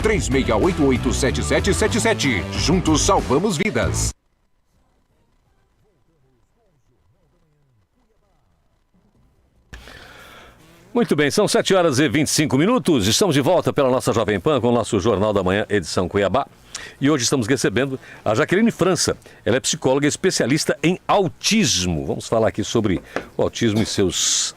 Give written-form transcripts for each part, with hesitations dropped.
3688-7777. Juntos salvamos vidas. Muito bem, são 7h25. Estamos de volta pela nossa Jovem Pan com o nosso Jornal da Manhã, edição Cuiabá. E hoje estamos recebendo a Jaqueline França. Ela é psicóloga e especialista em autismo. Vamos falar aqui sobre o autismo e seus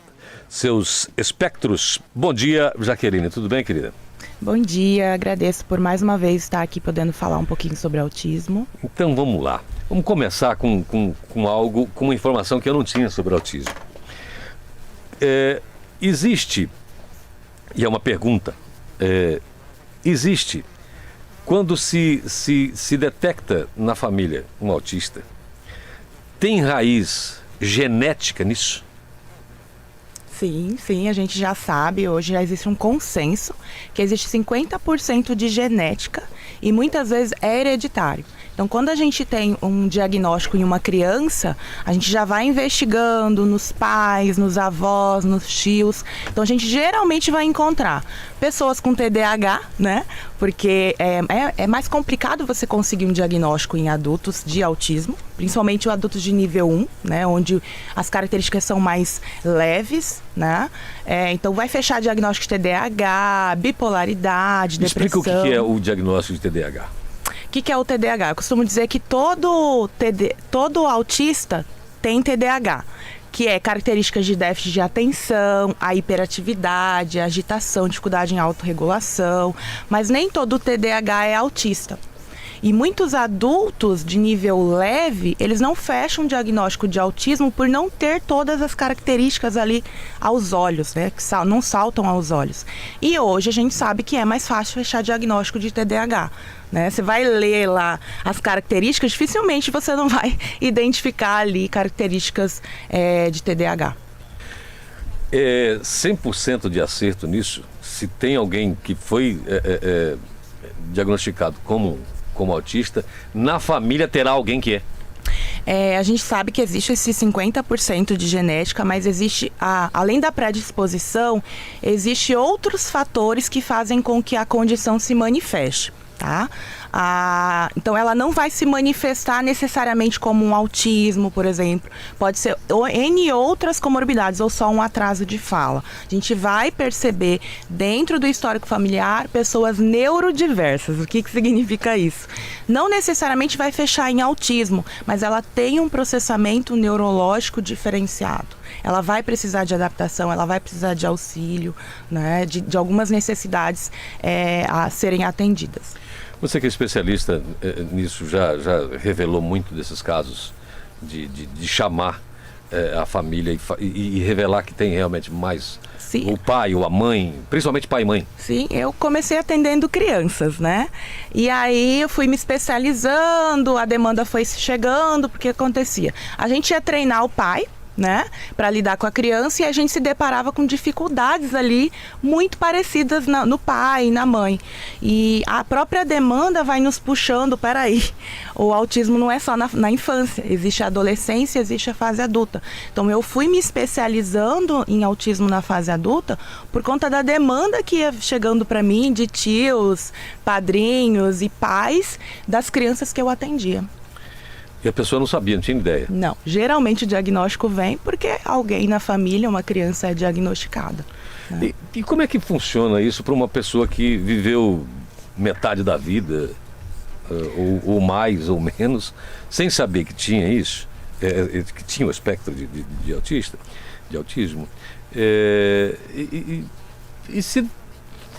espectros. Bom dia, Jaqueline. Tudo bem, querida? Bom dia, agradeço por mais uma vez estar aqui podendo falar um pouquinho sobre autismo. Então vamos lá. Vamos começar com uma informação que eu não tinha sobre autismo. Existe, e é uma pergunta, existe, quando se detecta na família um autista, tem raiz genética nisso? Sim, a gente já sabe, hoje já existe um consenso que existe 50% de genética e muitas vezes é hereditário. Então, quando a gente tem um diagnóstico em uma criança, a gente já vai investigando nos pais, nos avós, nos tios. Então, a gente geralmente vai encontrar pessoas com TDAH, né? Porque é mais complicado você conseguir um diagnóstico em adultos de autismo, principalmente os adultos de nível 1, né? Onde as características são mais leves, né? Então, vai fechar diagnóstico de TDAH, bipolaridade, depressão. Explica o que é o diagnóstico de TDAH. O que é o TDAH? Eu costumo dizer que todo autista tem TDAH, que é características de déficit de atenção, a hiperatividade, a agitação, dificuldade em autorregulação, mas nem todo TDAH é autista. E muitos adultos de nível leve, eles não fecham o diagnóstico de autismo por não ter todas as características ali aos olhos, né? Que não saltam aos olhos. E hoje a gente sabe que é mais fácil fechar diagnóstico de TDAH. Né? Você vai ler lá as características, dificilmente você não vai identificar ali características de TDAH. 100% de acerto nisso? Se tem alguém que foi diagnosticado como autista, na família terá alguém que é? A gente sabe que existe esse 50% de genética, mas existe, além da predisposição, existe outros fatores que fazem com que a condição se manifeste. Tá? Então ela não vai se manifestar necessariamente como um autismo, por exemplo. Pode ser N outras comorbidades ou só um atraso de fala. A gente vai perceber dentro do histórico familiar pessoas neurodiversas. O que significa isso? Não necessariamente vai fechar em autismo, mas ela tem um processamento neurológico diferenciado. Ela vai precisar de adaptação, ela vai precisar de auxílio, né, de algumas necessidades a serem atendidas. Você que é especialista nisso, já revelou muito desses casos de chamar a família e revelar que tem realmente mais. Sim. O pai ou a mãe, principalmente pai e mãe. Sim, eu comecei atendendo crianças, né? E aí eu fui me especializando, a demanda foi chegando, porque acontecia? A gente ia treinar o pai, né, para lidar com a criança, e a gente se deparava com dificuldades ali muito parecidas no pai e na mãe. E a própria demanda vai nos puxando, peraí, o autismo não é só na infância, existe a adolescência, existe a fase adulta. Então eu fui me especializando em autismo na fase adulta por conta da demanda que ia chegando para mim de tios, padrinhos e pais das crianças que eu atendia. E a pessoa não sabia, não tinha ideia? Não. Geralmente o diagnóstico vem porque alguém na família, uma criança, é diagnosticada. Né? E como é que funciona isso para uma pessoa que viveu metade da vida, ou mais ou menos, sem saber que tinha isso, que tinha o espectro de autismo? E se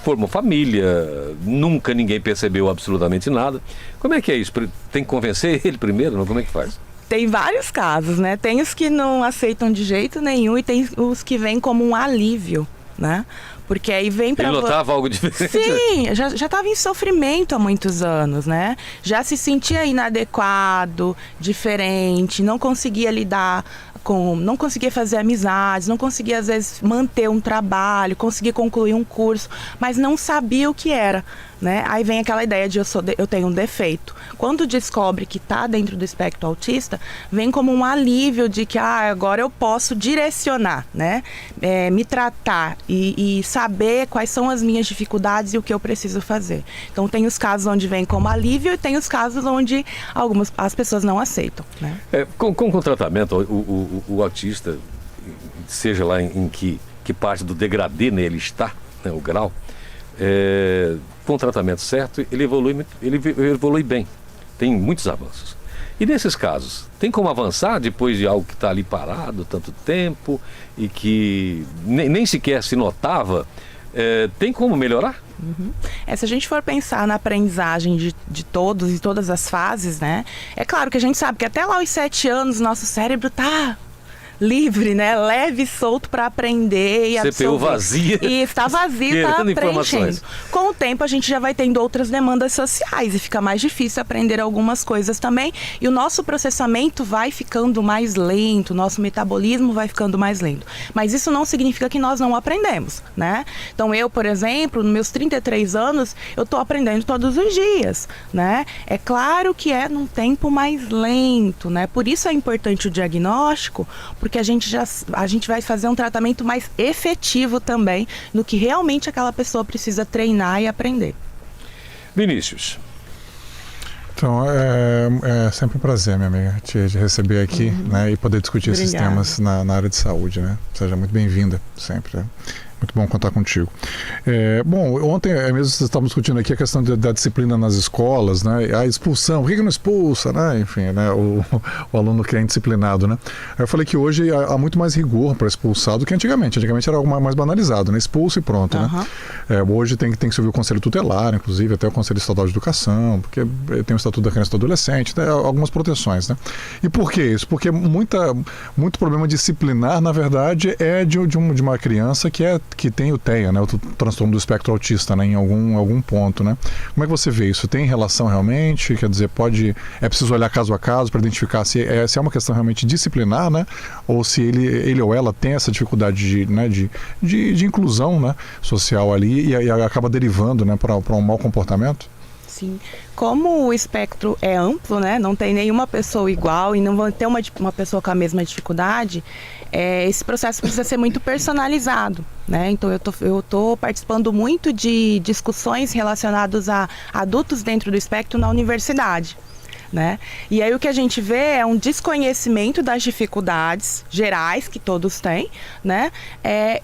for uma família, nunca ninguém percebeu absolutamente nada. Como é que é isso? Tem que convencer ele primeiro? Não? Como é que faz? Tem vários casos, né? Tem os que não aceitam de jeito nenhum e tem os que vêm como um alívio, né? Porque aí vem para... Ele notava algo diferente? Sim, já estava em sofrimento há muitos anos, né? Já se sentia inadequado, diferente, não conseguia lidar não conseguia fazer amizades, não conseguia às vezes manter um trabalho, conseguia concluir um curso, mas não sabia o que era, né? Aí vem aquela ideia de eu tenho um defeito. Quando descobre que está dentro do espectro autista, vem como um alívio de que agora eu posso direcionar, né? Me tratar e saber quais são as minhas dificuldades e o que eu preciso fazer. Então tem os casos onde vem como alívio e tem os casos onde as pessoas não aceitam, né? Com o tratamento, o autista, seja lá em que parte do degradê nele está, né, o grau, com o tratamento certo, ele evolui bem. Tem muitos avanços. E nesses casos, tem como avançar depois de algo que está ali parado tanto tempo e que nem sequer se notava? Tem como melhorar? Uhum. Se a gente for pensar na aprendizagem de todos e todas as fases, né? É claro que a gente sabe que até lá aos 7 anos nosso cérebro tá livre, né? Leve e solto para aprender e absorver. CPU vazia. E está vazio, está preenchendo. Com o tempo a gente já vai tendo outras demandas sociais e fica mais difícil aprender algumas coisas também. E o nosso processamento vai ficando mais lento, o nosso metabolismo vai ficando mais lento. Mas isso não significa que nós não aprendemos, né? Então eu, por exemplo, nos meus 33 anos, eu estou aprendendo todos os dias, né? É claro que é num tempo mais lento, né? Por isso é importante o diagnóstico, porque a gente vai fazer um tratamento mais efetivo também no que realmente aquela pessoa precisa treinar e aprender. Vinícius. Então, é sempre um prazer, minha amiga, te receber aqui, né, e poder discutir esses temas na área de saúde, né? Seja muito bem-vinda sempre, né? Muito bom contar contigo. Bom, ontem mesmo vocês estavam discutindo aqui a questão da disciplina nas escolas, né? A expulsão, por que não expulsa, né? Enfim, né? O aluno que é indisciplinado, né? Eu falei que hoje há muito mais rigor para expulsar do que antigamente. Antigamente era algo mais banalizado, né? Expulso e pronto, né? Hoje tem que se ouvir o Conselho Tutelar, inclusive, até o Conselho Estadual de Educação, porque tem o Estatuto da Criança e do Adolescente, né? Algumas proteções, né? E por que isso? Porque muito problema disciplinar, na verdade, é de uma criança que tem o TEA, né, o transtorno do espectro autista, né, em algum ponto, né? Como é que você vê isso? Tem relação realmente? Quer dizer, é preciso olhar caso a caso para identificar se é uma questão realmente disciplinar, né? Ou se ele ou ela tem essa dificuldade de inclusão, né, social ali e acaba derivando, né, para um mau comportamento? Sim. Como o espectro é amplo, né? Não tem nenhuma pessoa igual e não vai ter uma pessoa com a mesma dificuldade, esse processo precisa ser muito personalizado, né? Então eu tô participando muito de discussões relacionadas a adultos dentro do espectro na universidade, né? E aí o que a gente vê é um desconhecimento das dificuldades gerais que todos têm, né?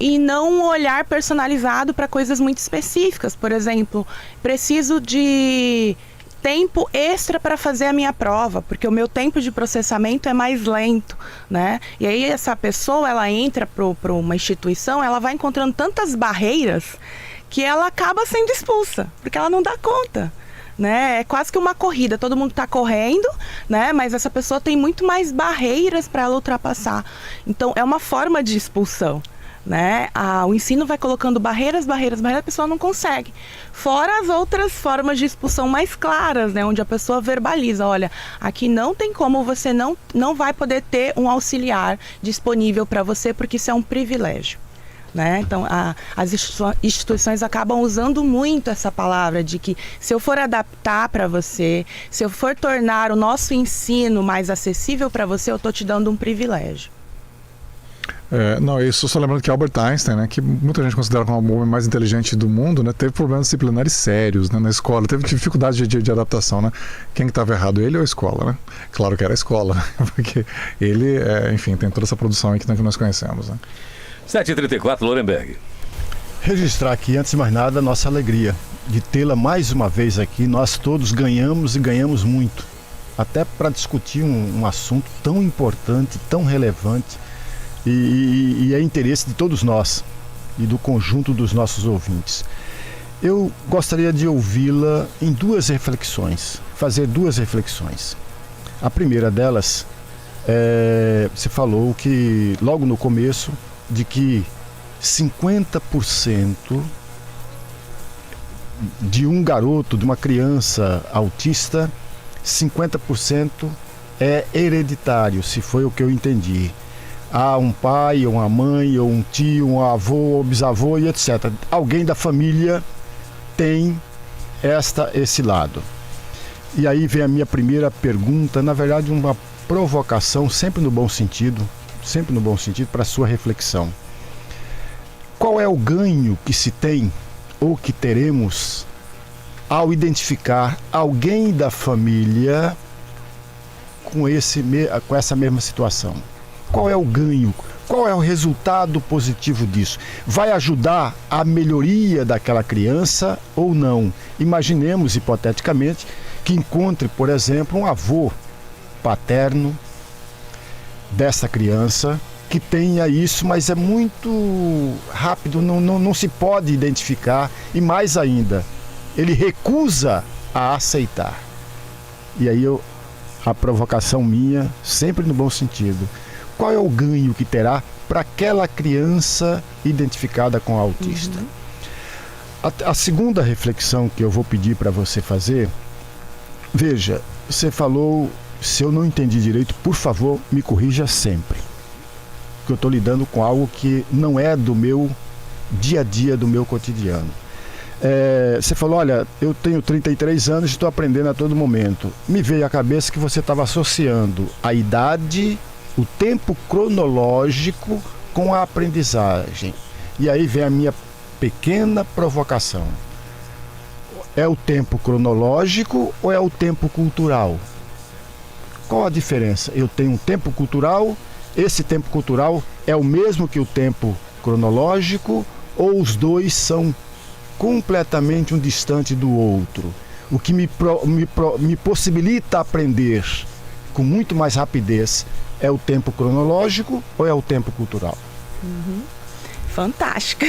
E não um olhar personalizado para coisas muito específicas. Por exemplo, preciso de tempo extra para fazer a minha prova, porque o meu tempo de processamento é mais lento, né? E aí essa pessoa, ela entra para uma instituição, ela vai encontrando tantas barreiras que ela acaba sendo expulsa, porque ela não dá conta, né? É quase que uma corrida, todo mundo está correndo, né? Mas essa pessoa tem muito mais barreiras para ela ultrapassar. Então é uma forma de expulsão, né? O ensino vai colocando barreiras, a pessoa não consegue. Fora as outras formas de expulsão mais claras, né? Onde a pessoa verbaliza, olha, aqui não tem como, você não vai poder ter um auxiliar disponível para você, porque isso é um privilégio, né? Então as instituições acabam usando muito essa palavra de que se eu for adaptar para você, se eu for tornar o nosso ensino mais acessível para você, eu estou te dando um privilégio. Isso só lembrando que Albert Einstein, né, que muita gente considera como o homem mais inteligente do mundo, né, teve problemas disciplinares sérios, né, na escola, teve dificuldade de adaptação, né? Quem que estava errado, ele ou a escola, né? Claro que era a escola, né? Porque ele, enfim, tem toda essa produção aí que nós conhecemos, né? 7h34, Lorenberg. Registrar aqui, antes de mais nada, a nossa alegria de tê-la mais uma vez aqui. Nós todos ganhamos e ganhamos muito, até para discutir um assunto tão importante, tão relevante, e é interesse de todos nós e do conjunto dos nossos ouvintes. Eu gostaria de ouvi-la em fazer duas reflexões. A primeira delas, você falou que logo no começo, de que 50% de um garoto, de uma criança autista, 50% é hereditário, se foi o que eu entendi. Há um pai, ou uma mãe, ou um tio, um avô, ou bisavô e etc. Alguém da família tem esse lado. E aí vem a minha primeira pergunta, na verdade uma provocação, sempre no bom sentido para a sua reflexão. Qual é o ganho que se tem ou que teremos ao identificar alguém da família com essa mesma situação? Qual é o ganho? Qual é o resultado positivo disso? Vai ajudar a melhoria daquela criança ou não? Imaginemos, hipoteticamente, que encontre, por exemplo, um avô paterno dessa criança que tenha isso, mas é muito rápido, não se pode identificar, e mais ainda, ele recusa a aceitar. E aí a provocação minha, sempre no bom sentido, qual é o ganho que terá para aquela criança identificada com autista? A segunda reflexão que eu vou pedir para você fazer, veja, você falou, se eu não entendi direito, por favor, me corrija sempre, porque eu estou lidando com algo que não é do meu dia a dia, do meu cotidiano. Você falou, olha, eu tenho 33 anos e estou aprendendo a todo momento. Me veio à cabeça que você estava associando a idade, o tempo cronológico com a aprendizagem. E aí vem a minha pequena provocação. É o tempo cronológico ou é o tempo cultural? Qual a diferença? Eu tenho um tempo cultural, esse tempo cultural é o mesmo que o tempo cronológico, ou os dois são completamente um distante do outro? O que me possibilita aprender com muito mais rapidez é o tempo cronológico ou é o tempo cultural? Fantástica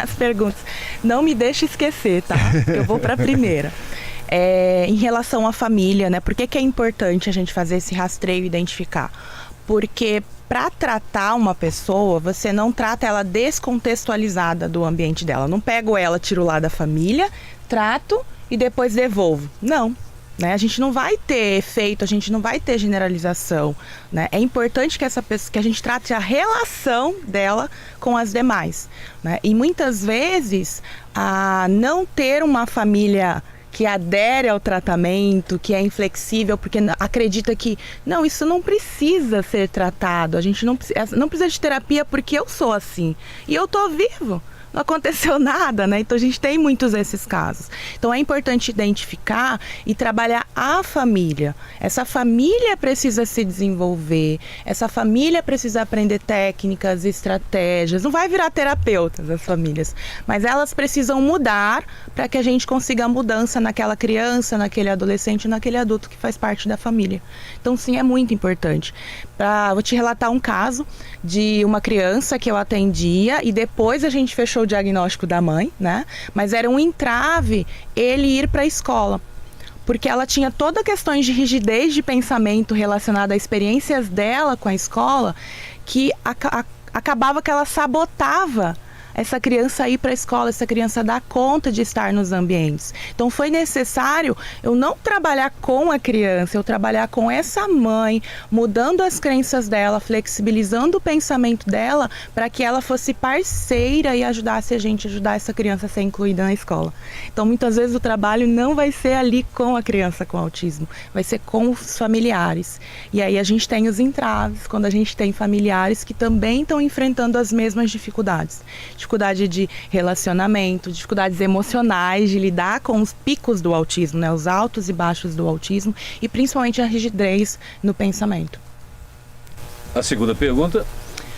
as perguntas. Não me deixe esquecer, tá? Eu vou para a primeira. Em relação à família, né? Por que é importante a gente fazer esse rastreio e identificar? Porque para tratar uma pessoa, você não trata ela descontextualizada do ambiente dela. Não pego ela, tiro lá da família, trato e depois devolvo. Não. Né? A gente não vai ter efeito, a gente não vai ter generalização. Né? É importante que essa pessoa, que a gente trate a relação dela com as demais. Né? E muitas vezes, não ter uma família que adere ao tratamento, que é inflexível, porque acredita que, não, isso não precisa ser tratado, a gente não precisa de terapia porque eu sou assim, e eu tô vivo. Não aconteceu nada, né? Então a gente tem muitos desses casos. Então é importante identificar e trabalhar a família. Essa família precisa se desenvolver, essa família precisa aprender técnicas, estratégias. Não vai virar terapeutas as famílias, mas elas precisam mudar para que a gente consiga a mudança naquela criança, naquele adolescente, naquele adulto que faz parte da família. Então sim, é muito importante. Vou te relatar um caso de uma criança que eu atendia e depois a gente fechou o diagnóstico da mãe, né? Mas era um entrave ele ir para a escola, porque ela tinha toda questões de rigidez de pensamento relacionada a experiências dela com a escola, que acabava que ela sabotava essa criança ir para a escola, essa criança dar conta de estar nos ambientes. Então foi necessário eu não trabalhar com a criança, eu trabalhar com essa mãe, mudando as crenças dela, flexibilizando o pensamento dela, para que ela fosse parceira e ajudasse a gente a ajudar essa criança a ser incluída na escola. Então muitas vezes o trabalho não vai ser ali com a criança com autismo, vai ser com os familiares. E aí a gente tem os entraves, quando a gente tem familiares que também estão enfrentando as mesmas dificuldades. Dificuldade de relacionamento, dificuldades emocionais, de lidar com os picos do autismo, né? Os altos e baixos do autismo, e principalmente a rigidez no pensamento. A segunda pergunta.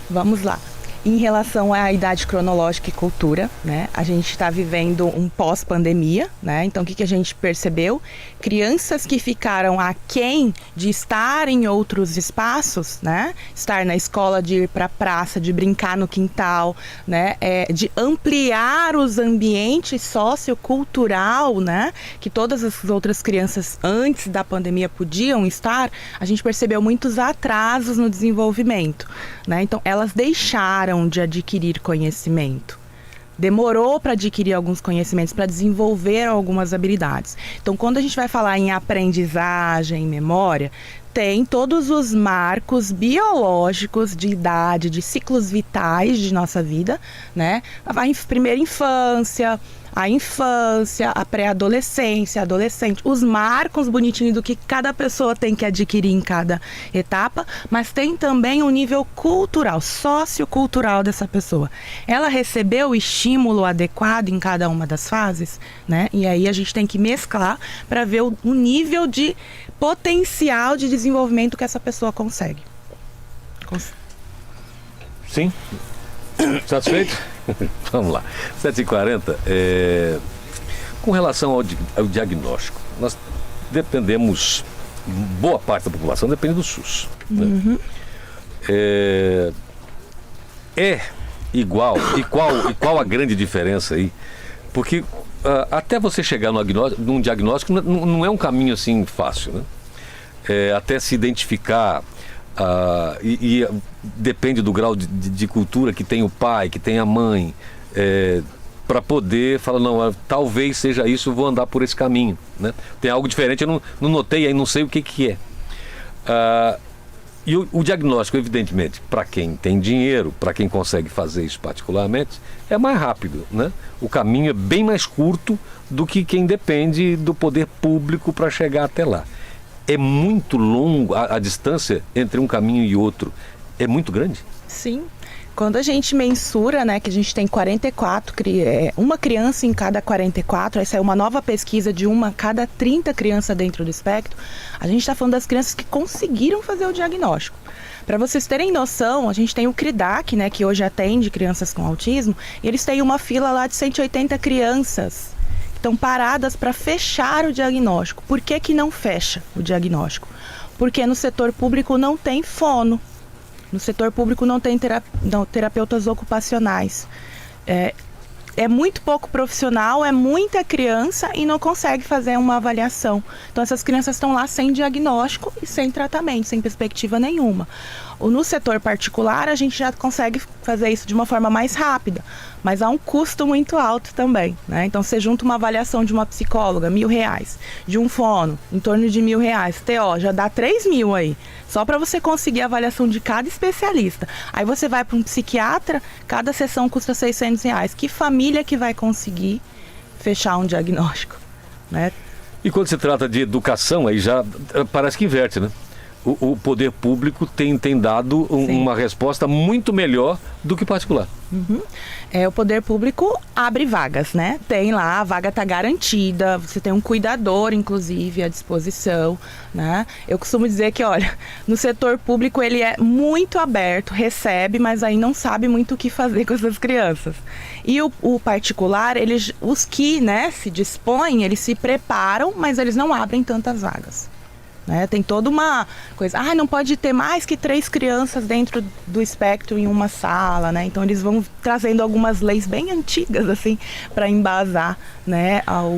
Vamos lá. Em relação à idade cronológica e cultura, né? A gente está vivendo um pós-pandemia, né? Então, o que a gente percebeu? Crianças que ficaram aquém de estar em outros espaços, né? Estar na escola, de ir para a praça, de brincar no quintal, né? De ampliar os ambientes sociocultural, né? Que todas as outras crianças antes da pandemia podiam estar, a gente percebeu muitos atrasos no desenvolvimento, né? Então, elas deixaram de adquirir conhecimento. Demorou para adquirir alguns conhecimentos, para desenvolver algumas habilidades. Então, quando a gente vai falar em aprendizagem, em memória, tem todos os marcos biológicos de idade, de ciclos vitais de nossa vida, né? A primeira infância, a infância, a pré-adolescência, adolescente, os marcos bonitinhos do que cada pessoa tem que adquirir em cada etapa, mas tem também o nível cultural, sociocultural dessa pessoa. Ela recebeu o estímulo adequado em cada uma das fases, né? E aí a gente tem que mesclar para ver o nível de potencial de desenvolvimento que essa pessoa consegue. Sim. Satisfeito? Vamos lá. 7h40. Com relação ao diagnóstico, nós dependemos, boa parte da população depende do SUS. Né? É igual, e qual a grande diferença aí? Porque até você chegar num diagnóstico não é um caminho assim fácil, né? Até se identificar, e depende do grau de cultura que tem o pai, que tem a mãe, para poder falar, não, talvez seja isso, vou andar por esse caminho, né? Tem algo diferente, eu não notei, aí não sei o que é. E o diagnóstico, evidentemente, para quem tem dinheiro, para quem consegue fazer isso particularmente, é mais rápido, né? O caminho é bem mais curto do que quem depende do poder público para chegar até lá. É muito longo, a distância entre um caminho e outro é muito grande? Sim. Quando a gente mensura, né, que a gente tem 44, uma criança em cada 44, essa é uma nova pesquisa de uma a cada 30 crianças dentro do espectro, a gente está falando das crianças que conseguiram fazer o diagnóstico. Para vocês terem noção, a gente tem o CRIDAC, né, que hoje atende crianças com autismo, e eles têm uma fila lá de 180 crianças que estão paradas para fechar o diagnóstico. Por que não fecha o diagnóstico? Porque no setor público não tem fono. No setor público não tem terapeutas ocupacionais. É muito pouco profissional, é muita criança e não consegue fazer uma avaliação. Então essas crianças estão lá sem diagnóstico e sem tratamento, sem perspectiva nenhuma. No setor particular a gente já consegue fazer isso de uma forma mais rápida, mas há um custo muito alto também, né? Então você junta uma avaliação de uma psicóloga, R$1.000, de um fono, em torno de R$1.000, TO, já dá 3.000 aí, só para você conseguir a avaliação de cada especialista. Aí você vai para um psiquiatra, cada sessão custa R$600. Que família que vai conseguir fechar um diagnóstico, né? E quando se trata de educação, aí já parece que inverte, né? O poder público tem dado uma resposta muito melhor do que o particular. Uhum. O poder público abre vagas, né? Tem lá, a vaga está garantida, você tem um cuidador, inclusive, à disposição, né? Eu costumo dizer que, olha, no setor público ele é muito aberto, recebe, mas aí não sabe muito o que fazer com essas crianças. E o particular, os que, né, se dispõem, eles se preparam, mas eles não abrem tantas vagas. Né? Tem toda uma coisa, não pode ter mais que 3 crianças dentro do espectro em uma sala, né? Então eles vão trazendo algumas leis bem antigas assim para embasar, né, ao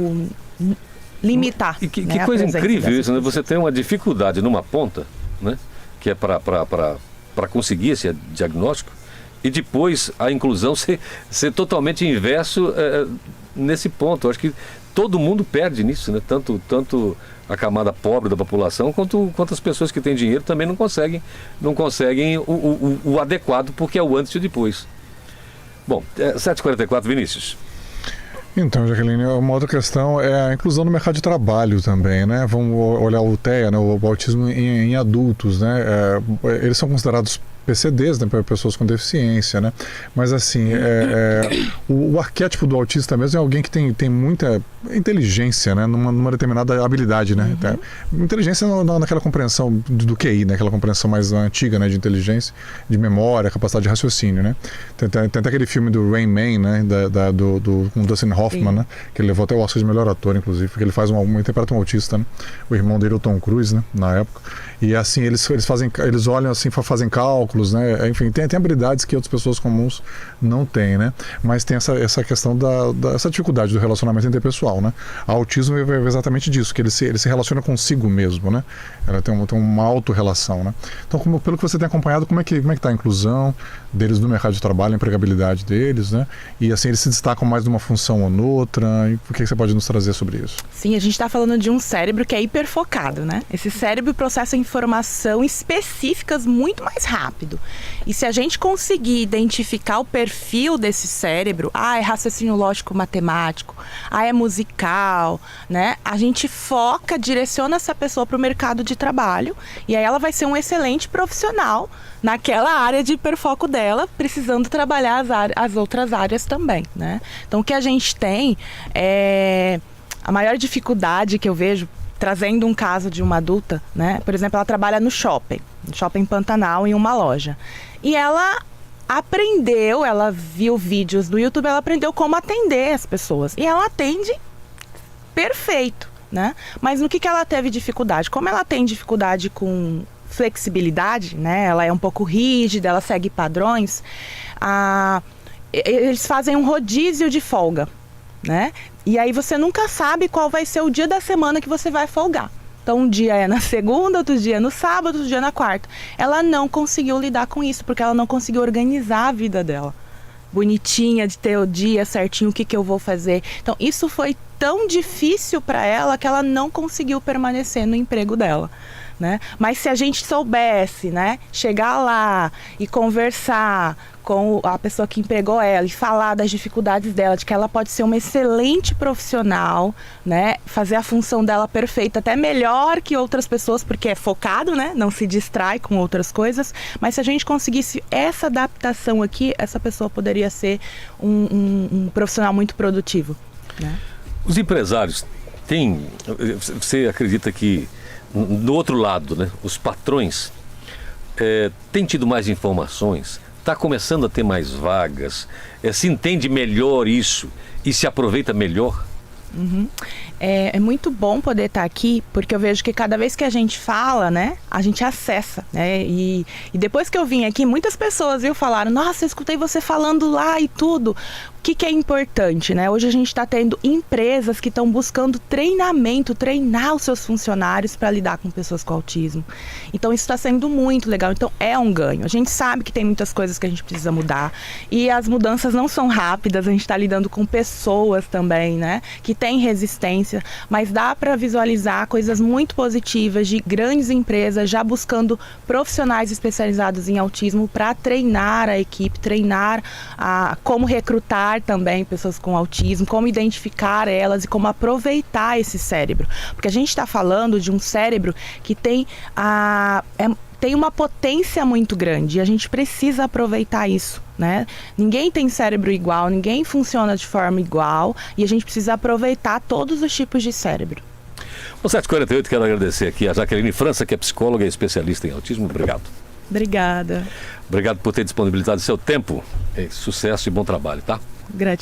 limitar. E que né, coisa incrível isso, né? Você tem uma dificuldade numa ponta, né, que é para conseguir esse diagnóstico, e depois a inclusão ser totalmente inverso nesse ponto. Eu acho que todo mundo perde nisso, né? Tanto a camada pobre da população, quanto as pessoas que têm dinheiro também não conseguem o adequado, porque é o antes e o depois. Bom, 7h44, Vinícius. Então, Jaqueline, uma outra questão é a inclusão no mercado de trabalho também, né? Vamos olhar o TEA, né? O autismo em adultos, né? Eles são considerados PCDs, né, para pessoas com deficiência, né? Mas assim, o arquétipo do autista mesmo é alguém que tem muita inteligência, né, numa determinada habilidade, né? Inteligência naquela compreensão do QI, né, aquela compreensão mais antiga, né, de inteligência, de memória, capacidade de raciocínio, né? Tem até aquele filme do Rain Man, né, com Dustin Hoffman, né, que ele levou até o Oscar de melhor ator, inclusive, porque ele interpreta um autista, né? O irmão dele, o Tom Cruise, né, na época. E assim, eles olham assim, fazem cálculos, né? Enfim, tem habilidades que outras pessoas comuns não têm, né? Mas tem essa questão dessa dificuldade do relacionamento interpessoal, né? O autismo é exatamente disso, que ele se relaciona consigo mesmo, né? Ela tem uma autorrelação, né? Então, pelo que você tem acompanhado, como é que está a inclusão deles no mercado de trabalho, a empregabilidade deles, né? E assim, eles se destacam mais de uma função ou noutra, e por que você pode nos trazer sobre isso? Sim, a gente está falando de um cérebro que é hiperfocado, né? Esse cérebro processa informação específicas muito mais rápido. E se a gente conseguir identificar o perfil desse cérebro, é raciocínio lógico matemático, é musical, né? A gente foca, direciona essa pessoa para o mercado de trabalho e aí ela vai ser um excelente profissional naquela área de hiperfoco dela, precisando trabalhar as outras áreas também, né? Então o que a gente tem é a maior dificuldade que eu vejo, trazendo um caso de uma adulta, né? Por exemplo, ela trabalha no shopping Pantanal, em uma loja. E ela aprendeu, ela viu vídeos do YouTube, ela aprendeu como atender as pessoas. E ela atende perfeito, né? Mas no que ela teve dificuldade? Como ela tem dificuldade com flexibilidade, né? Ela é um pouco rígida, ela segue padrões. Eles fazem um rodízio de folga, né? E aí você nunca sabe qual vai ser o dia da semana que você vai folgar. Então um dia é na segunda, outro dia é no sábado, outro dia é na quarta. Ela não conseguiu lidar com isso, porque ela não conseguiu organizar a vida dela. Bonitinha, de ter o dia certinho, o que eu vou fazer. Então isso foi tão difícil para ela que ela não conseguiu permanecer no emprego dela, né? Mas se a gente soubesse, né, chegar lá e conversar com a pessoa que empregou ela e falar das dificuldades dela, de que ela pode ser uma excelente profissional, né, fazer a função dela perfeita, até melhor que outras pessoas, porque é focado, né, não se distrai com outras coisas, mas se a gente conseguisse essa adaptação aqui, essa pessoa poderia ser um profissional muito produtivo, né? Os empresários têm, você acredita que do outro lado, né, os patrões têm tido mais informações, está começando a ter mais vagas, se entende melhor isso e se aproveita melhor? Uhum. É muito bom poder estar aqui, porque eu vejo que cada vez que a gente fala, né, a gente acessa, né, e depois que eu vim aqui, muitas pessoas falaram, nossa, eu escutei você falando lá e tudo. O que é importante, né? Hoje a gente está tendo empresas que estão buscando treinamento, treinar os seus funcionários para lidar com pessoas com autismo. Então isso está sendo muito legal, então é um ganho. A gente sabe que tem muitas coisas que a gente precisa mudar e as mudanças não são rápidas, a gente está lidando com pessoas também, né, que têm resistência, mas dá para visualizar coisas muito positivas de grandes empresas já buscando profissionais especializados em autismo para treinar a equipe, treinar como recrutar também pessoas com autismo, como identificar elas e como aproveitar esse cérebro. Porque a gente está falando de um cérebro que tem uma potência muito grande e a gente precisa aproveitar isso, né? Ninguém tem cérebro igual, ninguém funciona de forma igual e a gente precisa aproveitar todos os tipos de cérebro. No 748, quero agradecer aqui a Jaqueline França, que é psicóloga e especialista em autismo. Obrigado. Obrigada. Obrigado por ter disponibilizado seu tempo. Sucesso e bom trabalho, tá? Gratidão.